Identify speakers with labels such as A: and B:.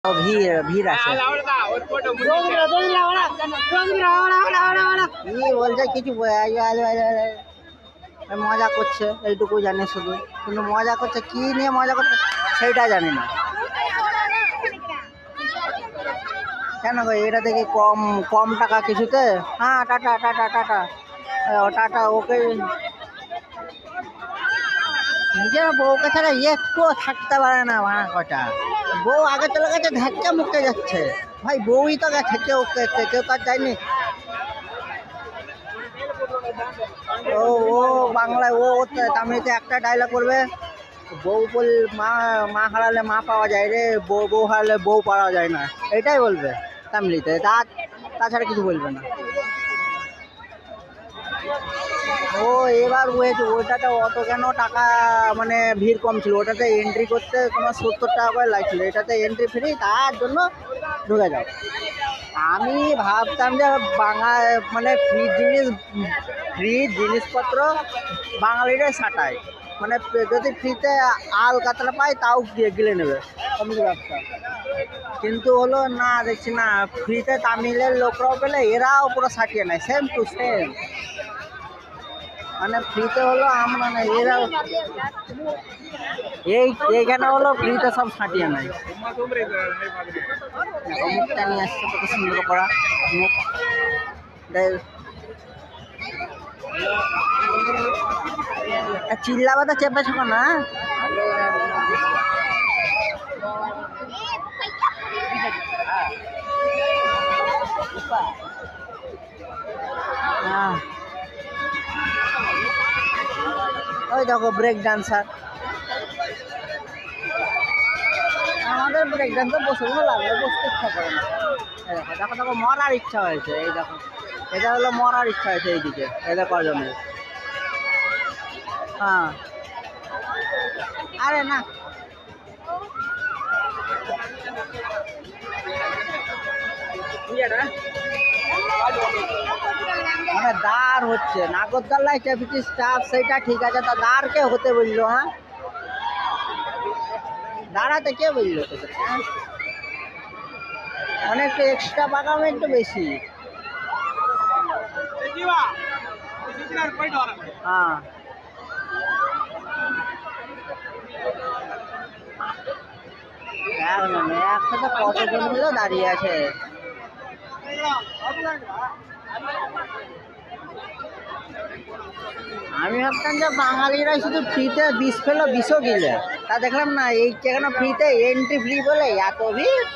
A: ভিড় ভিড় আছে। কি বলছে কিছু মজা করছে এইটুকু জানি শুধু, কিন্তু মজা করছে কি নিয়ে মজা করছে সেইটা জানি না। কেন গো এটা দেখি কম কম টাকা কিছুতে? হ্যাঁ টাটা টাটা টাটা টাটা। ওকে নিজের বউকে ছাড়া একটুও থাকতে পারে না ভাড়া কটা। বউ আগে চলে গেছে, ধাক্কা মুখে যাচ্ছে। ভাই বউই তো গেছে, কেউ কেউ তার যায়নি। ও ও বাংলায় ও তামিলিতে একটা ডায়লগ করবে, বউ বল মা, মা হারালে মা পাওয়া যায় রে, বউ বউ হারালে বউ পাওয়া যায় না, এটাই বলবে তামিলিতে। তাছাড়া কিছু বলবে না। ও এবার হয়েছে ওটাতে অত কেন টাকা, মানে ভিড় কম ছিল। ওটাতে এন্ট্রি করতে তোমার 70 টাকা করে লাগছিল, এটাতে এন্ট্রি ফ্রি, তার জন্য ঢুকে যাও। আমি ভাবতাম যে মানে ফ্রি জিনিসপত্র বাঙালিরাই সাটায়, মানে যদি ফ্রিতে আল কাতলা পায় তাও গিলে নেবে কমিটি ব্যবসা। কিন্তু হলো না, দেখছি না ফ্রিতে তামিলের লোকরাও পেলে এরাও পুরো সাটিয়ে নেয়, সেম টু সেম। মানে ফ্রিতে হলো আমরা না, এরাও এইখানে হলো ফ্রিতে সব ছাটিয়ে নেয়। মুখটা নিয়ে আসছে কত সুন্দর করা মুখ। চিল্লাবাতা চেপেছ না? ওই দেখো ব্রেক ডান্সার, আমাদের ব্রেক ডান্সার বসে লাগবে, বসতে ইচ্ছা করে না। দেখো দেখো দেখো মরার ইচ্ছা হয়েছে, এই দেখো এটা হলো মরার ইচ্ছা হয়েছে এইদিকে, এদের কজনের। হ্যাঁ আরে না মানে দাঁড় হচ্ছে নাগরদোল্লায় চেপেছি স্টাফ, সেইটা ঠিক আছে, তা দাঁড় কে হতে বললো? হ্যাঁ দাঁড়াতে কে বললো তোকে? অনেকটা এক্সট্রা পাকানো একটু বেশি। হ্যাঁ একসাথে কতজন মিলে দাঁড়িয়ে আছে। আমি ভাবতাম যে বাঙালিরাই শুধু ফ্রিতে বিষ ফেলো, বিষও গিলে, তা দেখলাম না এই যেখানে ফ্রিতে এন্ট্রি ফ্রি বলে এত ভিড়।